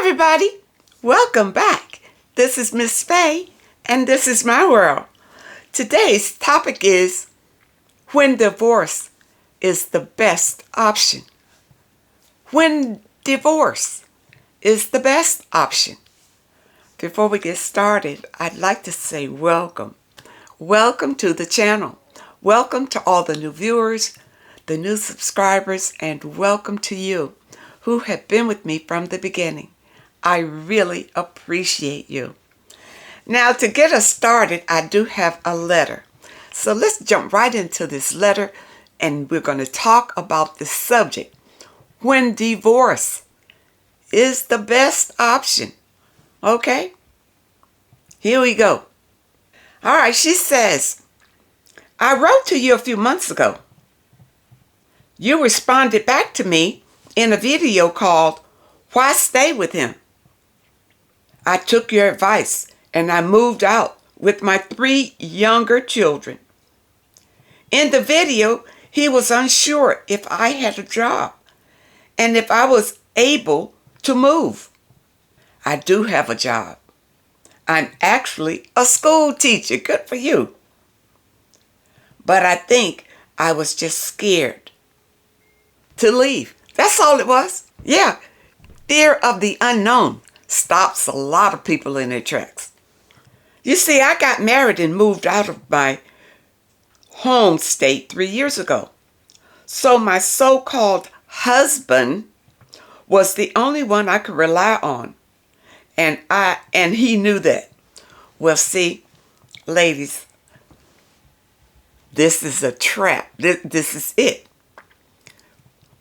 everybody. Welcome back. This is Miss Faye, and this is my world. Today's topic is when divorce is the best option. When divorce is the best option. Before we get started, I'd like to say welcome. Welcome to the channel. Welcome to all the new viewers, the new subscribers, and welcome to you who have been with me from the beginning. I really appreciate you. Now, to get us started, I do have a letter. So let's jump right into this letter, and we're going to talk about the subject. When divorce is the best option. Okay? Here we go. All right, she says, I wrote to you a few months ago. You responded back to me in a video called, Why Stay With Him? I took your advice and I moved out with my 3 younger children. In the video, he was unsure if I had a job and if I was able to move. I do have a job. I'm actually a school teacher. Good for you. But I think I was just scared to leave. That's all it was. Yeah. Fear of the unknown stops a lot of people in their tracks. You see, I got married and moved out of my home state 3 years ago. So my so-called husband was the only one I could rely on. And he knew that. Well, see, ladies, this is a trap. This is it.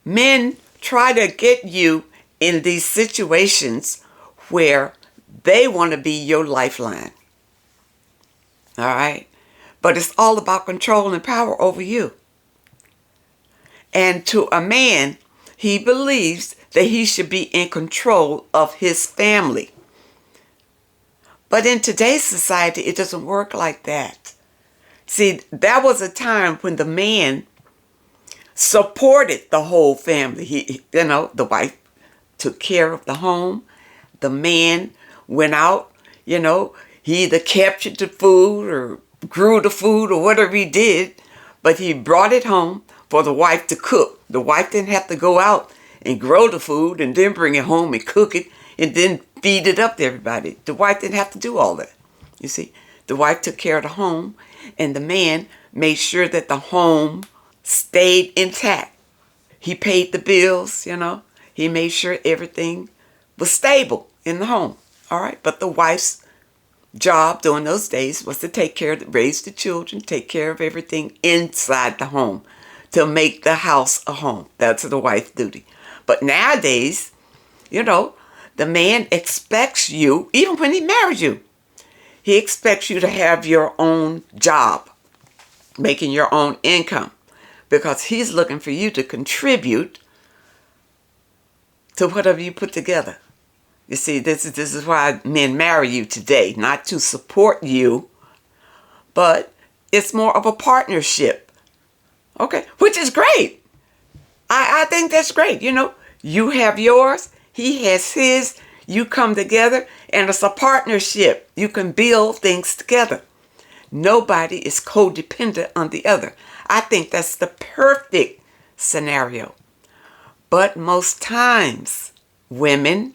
Men try to get you in these situations where they want to be your lifeline. All right? But it's all about control and power over you. And to a man, he believes that he should be in control of his family. But in today's society, it doesn't work like that. See, that was a time when the man supported the whole family. The wife took care of the home. The man went out, he either captured the food or grew the food or whatever he did, but he brought it home for the wife to cook. The wife didn't have to go out and grow the food and then bring it home and cook it and then feed it up to everybody. The wife didn't have to do all that. You see, the wife took care of the home and the man made sure that the home stayed intact. He paid the bills, He made sure everything was stable in the home. All right. But the wife's job during those days was to raise the children, take care of everything inside the home, to make the house a home. That's the wife's duty. But nowadays, the man expects you, even when he marries you, he expects you to have your own job, making your own income, because he's looking for you to contribute to whatever you put together. You see, this is why men marry you today, not to support you, but it's more of a partnership. Okay, which is great. I think that's great. You have yours, he has his, you come together, and it's a partnership. You can build things together. Nobody is codependent on the other. I think that's the perfect scenario. But most times, women,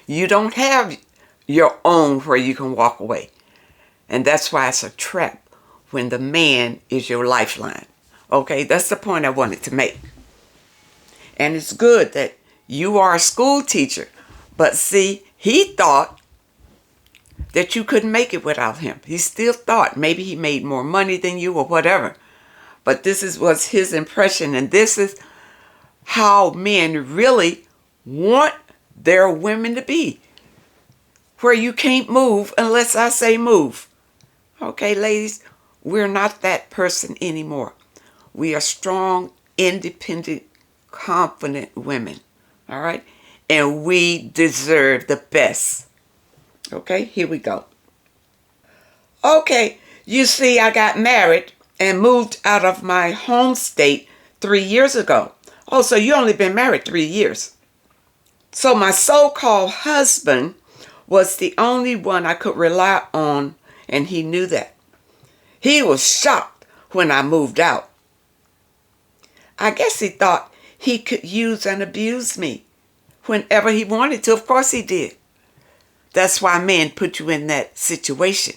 you don't have your own where you can walk away. And that's why it's a trap when the man is your lifeline. Okay, that's the point I wanted to make. And it's good that you are a school teacher. But see, he thought that you couldn't make it without him. He still thought maybe he made more money than you or whatever. But was his impression. And this is how men really want their women to be. Where you can't move unless I say move. Okay, ladies, we're not that person anymore. We are strong, independent, confident women. All right? And we deserve the best. Okay, here we go. Okay, you see, I got married and moved out of my home state 3 years ago. Oh, so you only been married 3 years. So my so-called husband was the only one I could rely on, and he knew that. He was shocked when I moved out. I guess he thought he could use and abuse me whenever he wanted to. Of course he did. That's why men put you in that situation,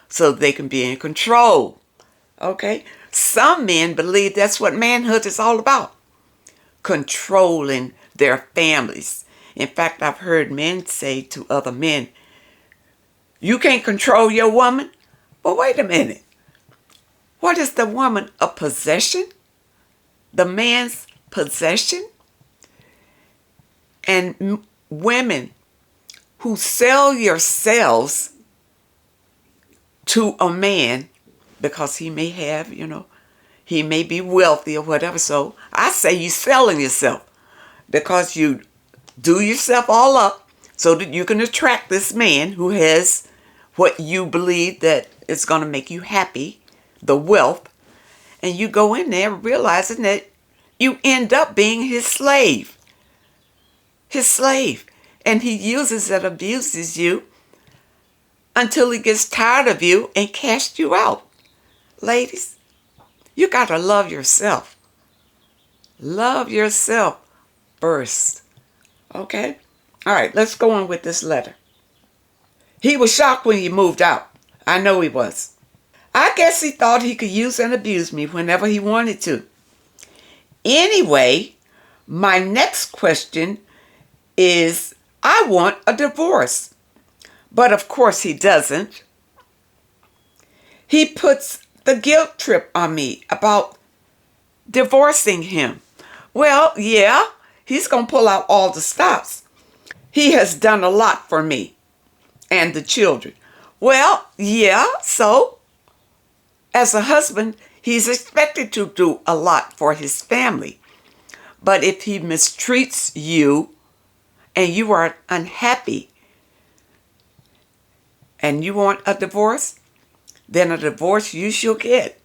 so they can be in control. Okay? Some men believe that's what manhood is all about. Controlling their families. In fact, I've heard men say to other men, you can't control your woman? But wait a minute. What is the woman? A possession? The man's possession? And women who sell yourselves to a man because he may have, he may be wealthy or whatever. So I say you selling yourself because you do yourself all up so that you can attract this man who has what you believe that is going to make you happy, the wealth, and you go in there realizing that you end up being his slave. His slave. And he uses and abuses you until he gets tired of you and casts you out. Ladies, you got to love yourself. Love yourself first. Okay? All right, let's go on with this letter. He was shocked when he moved out. I know he was. I guess he thought he could use and abuse me whenever he wanted to. Anyway, my next question is, I want a divorce. But of course he doesn't. He puts the guilt trip on me about divorcing him. Well, yeah, he's going to pull out all the stops. He has done a lot for me and the children. Well, yeah, so as a husband, he's expected to do a lot for his family. But if he mistreats you and you are unhappy and you want a divorce, then a divorce you shall get.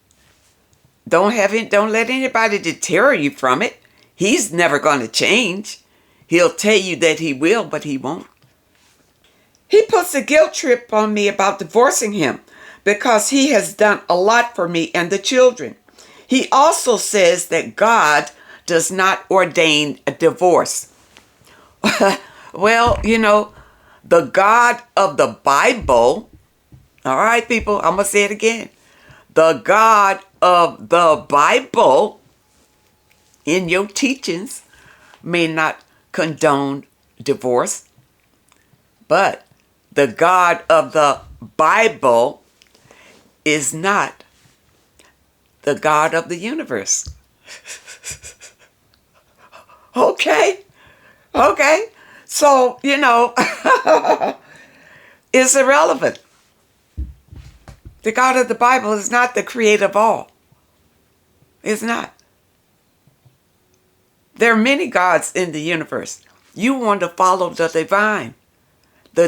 Don't let anybody deter you from it. He's never going to change. He'll tell you that he will, but he won't. He puts a guilt trip on me about divorcing him because he has done a lot for me and the children. He also says that God does not ordain a divorce. Well, the God of the Bible, all right, people, I'm going to say it again. The God of the Bible in your teachings may not condone divorce, but the God of the Bible is not the God of the universe. Okay. So, it's irrelevant. The God of the Bible is not the creator of all. It's not. There are many gods in the universe. You want to follow the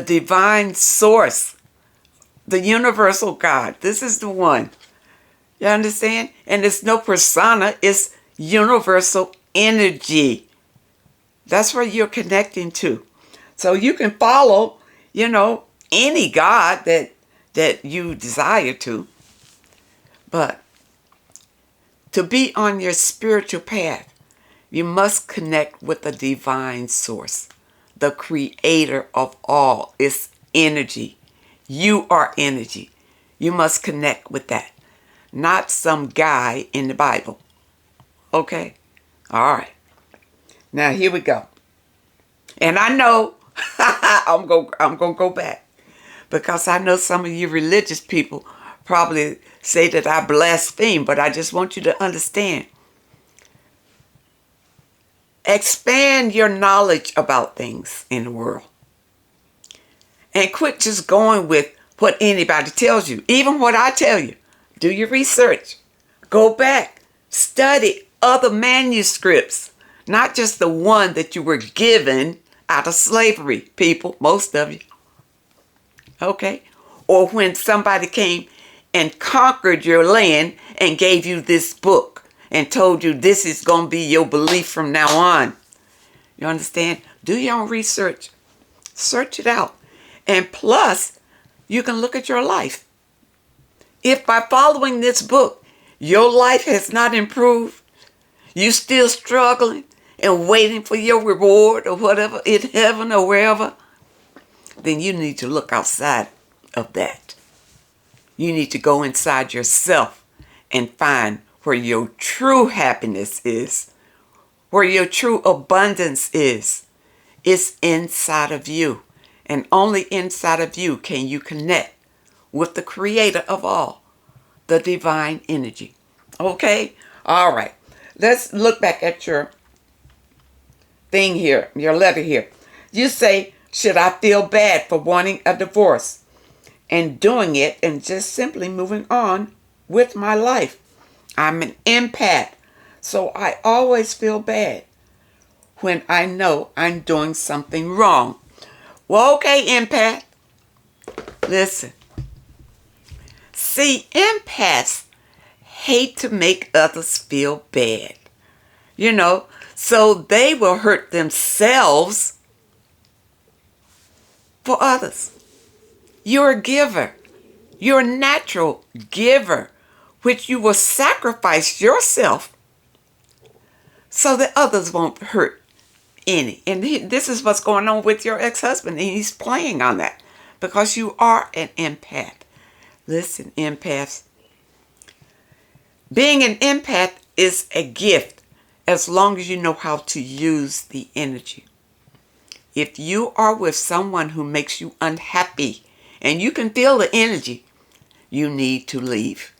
divine source, the universal God. This is the one. You understand? And it's no persona, it's universal energy. That's where you're connecting to. So you can follow, any God that you desire to. But to be on your spiritual path, you must connect with the divine source, the creator of all. It's energy. You are energy. You must connect with that, not some guy in the Bible. Okay? All right. Now here we go. And I know I'm going to go back because I know some of you religious people probably say that I blaspheme, but I just want you to understand. Expand your knowledge about things in the world. And quit just going with what anybody tells you. Even what I tell you. Do your research. Go back. Study other manuscripts. Not just the one that you were given out of slavery, people. Most of you. Okay? Or when somebody came and conquered your land and gave you this book and told you this is going to be your belief from now on. You understand? Do your own research. Search it out. And plus, you can look at your life. If by following this book, your life has not improved, you still struggling and waiting for your reward or whatever in heaven or wherever, then you need to look outside of that. You need to go inside yourself and find where your true happiness is, where your true abundance is. It's inside of you. And only inside of you can you connect with the creator of all, the divine energy. Okay? All right. Let's look back at your thing here, your letter here. You say, should I feel bad for wanting a divorce and doing it and just simply moving on with my life? I'm an empath, so I always feel bad when I know I'm doing something wrong. Well, okay, empath. Listen. See, empaths hate to make others feel bad. So they will hurt themselves for others. You're a giver. You're a natural giver, which you will sacrifice yourself so that others won't hurt any. And this is what's going on with your ex-husband, and he's playing on that because you are an empath. Listen, empaths. Being an empath is a gift as long as you know how to use the energy. If you are with someone who makes you unhappy and you can feel the energy, you need to leave.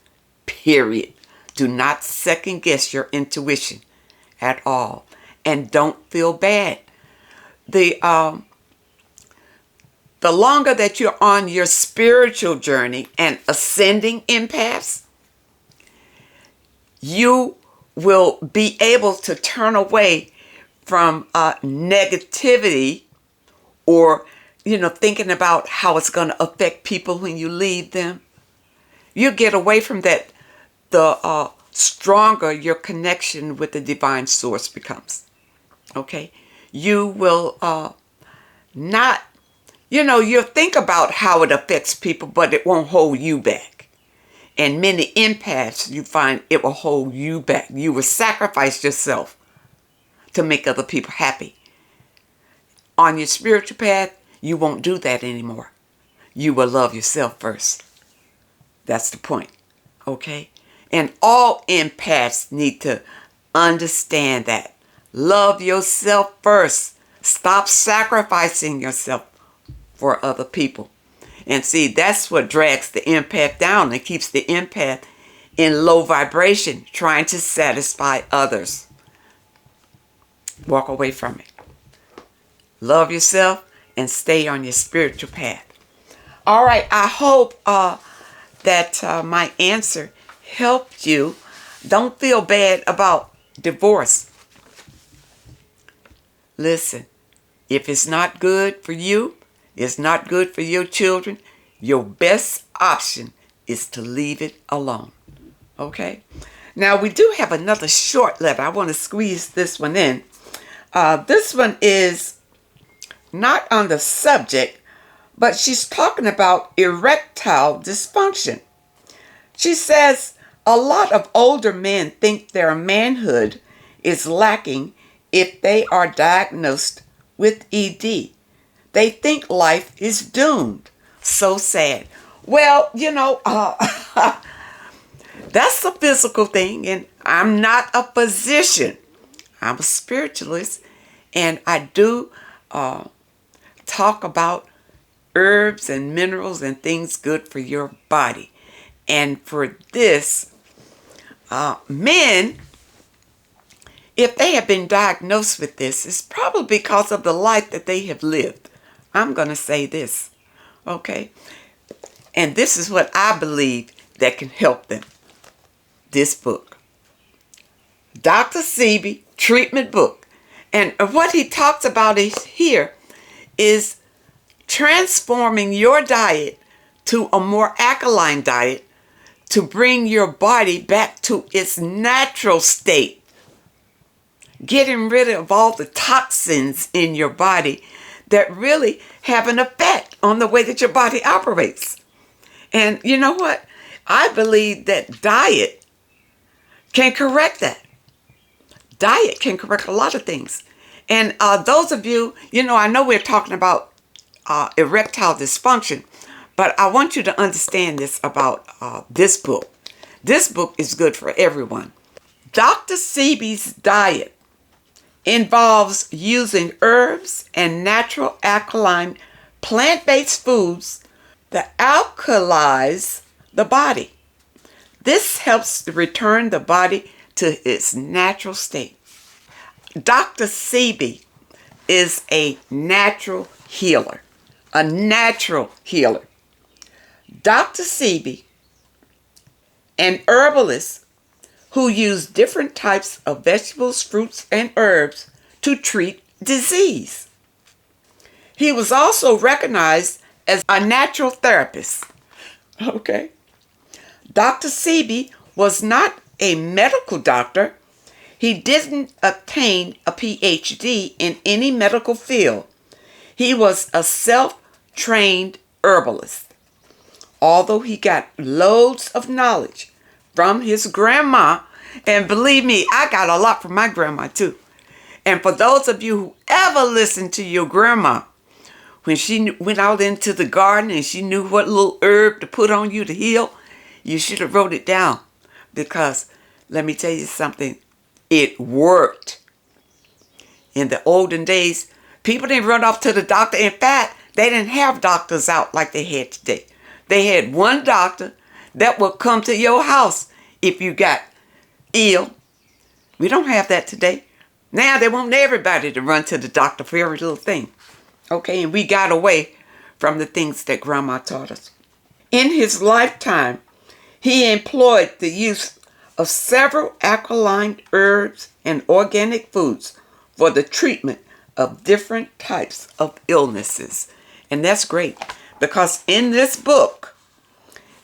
Period. Do not second guess your intuition at all. And don't feel bad. The longer that you're on your spiritual journey and ascending empaths, you will be able to turn away from negativity or, thinking about how it's going to affect people when you leave them. You get away from that, the stronger your connection with the divine source becomes. Okay? You will not, you'll think about how it affects people, but it won't hold you back. And many empaths, you find it will hold you back. You will sacrifice yourself to make other people happy. On your spiritual path, you won't do that anymore. You will love yourself first. That's the point. Okay? And all empaths need to understand that. Love yourself first. Stop sacrificing yourself for other people. And see, that's what drags the empath down and keeps the empath in low vibration, trying to satisfy others. Walk away from it. Love yourself and stay on your spiritual path. All right, I hope that my answer helped you. Don't feel bad about divorce. Listen, if it's not good for you, it's not good for your children, your best option is to leave it alone. Okay? Now, we do have another short letter. I want to squeeze this one in. This one is not on the subject, but she's talking about erectile dysfunction. She says a lot of older men think their manhood is lacking if they are diagnosed with ED. They think life is doomed. So sad. Well, that's a physical thing, and I'm not a physician. I'm a spiritualist, and I do talk about herbs and minerals and things good for your body. And for this, men, if they have been diagnosed with this, it's probably because of the life that they have lived. I'm going to say this, okay? And this is what I believe that can help them. This book. Dr. Sebi treatment book. And what he talks about here is transforming your diet to a more alkaline diet to bring your body back to its natural state. getting rid of all the toxins in your body that really have an effect on the way that your body operates. And you know what? I believe that diet can correct that. Diet can correct a lot of things. And those of you, I know we're talking about erectile dysfunction, but I want you to understand this about this book. This book is good for everyone. Dr. Sebi's diet involves using herbs and natural alkaline plant-based foods that alkalize the body. This helps to return the body to its natural state. Dr. Sebi is a natural healer. A natural healer. Dr. Sebi, an herbalist who used different types of vegetables, fruits, and herbs to treat disease. He was also recognized as a natural therapist. Okay. Dr. Sebi was not a medical doctor. He didn't obtain a PhD in any medical field. He was a self-trained herbalist. Although he got loads of knowledge from his grandma, and believe me, I got a lot from my grandma too. And for those of you who ever listened to your grandma, when she went out into the garden and she knew what little herb to put on you to heal, you should have wrote it down. Because let me tell you something, it worked. In the olden days, people didn't run off to the doctor. In fact, they didn't have doctors out like they had today. They had one doctor that would come to your house if you got ill. We don't have that today. Now they want everybody to run to the doctor for every little thing. Okay, and we got away from the things that Grandma taught us. In his lifetime, he employed the use of several alkaline herbs and organic foods for the treatment of different types of illnesses. And that's great, because in this book,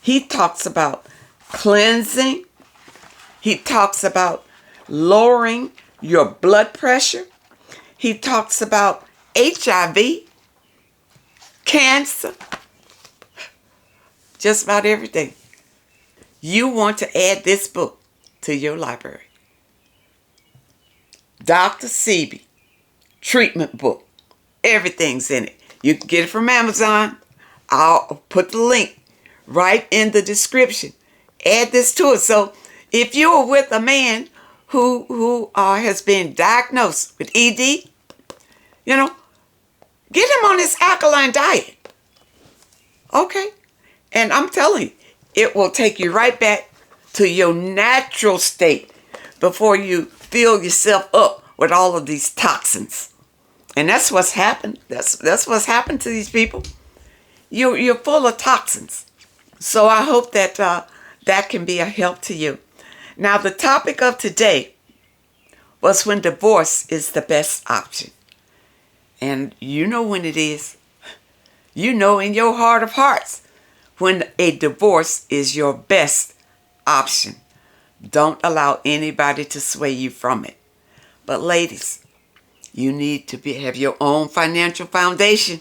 he talks about cleansing. He talks about lowering your blood pressure. He talks about HIV, cancer, just about everything. You want to add this book to your library. Dr. Sebi, treatment book. Everything's in it. You can get it from Amazon. I'll put the link right in the description. Add this to it. So if you're with a man who has been diagnosed with ED, get him on this alkaline diet. Okay? And I'm telling you, it will take you right back to your natural state before you fill yourself up with all of these toxins. And that's what's happened. That's what's happened to these people. You're full of toxins. So I hope that that can be a help to you. Now, the topic of today was when divorce is the best option. And you know when it is. You know in your heart of hearts when a divorce is your best option. Don't allow anybody to sway you from it. But ladies, you need to have your own financial foundation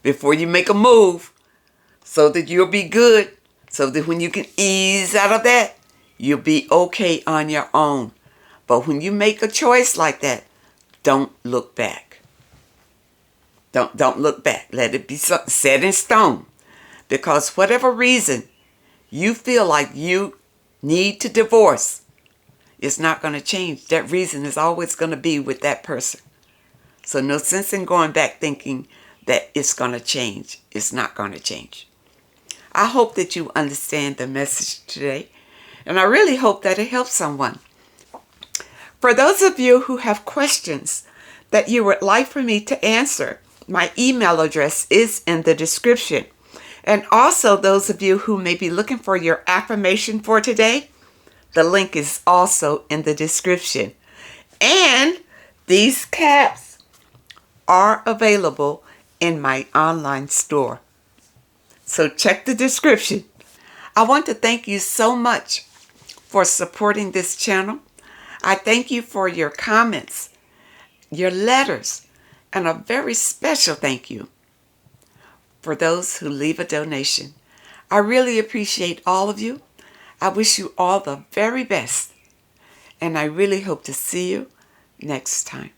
before you make a move, so that you'll be good, so that when you can ease out of that, you'll be okay on your own. But when you make a choice like that, don't look back. Don't look back. Let it be set in stone. Because whatever reason you feel like you need to divorce, it's not going to change. That reason is always going to be with that person. So no sense in going back thinking that it's going to change. It's not going to change. I hope that you understand the message today. And I really hope that it helps someone. For those of you who have questions that you would like for me to answer, my email address is in the description. And also those of you who may be looking for your affirmation for today, the link is also in the description. And these caps are available in my online store. So check the description. I want to thank you so much for supporting this channel. I thank you for your comments, your letters, and a very special thank you for those who leave a donation. I really appreciate all of you. I wish you all the very best, and I really hope to see you next time.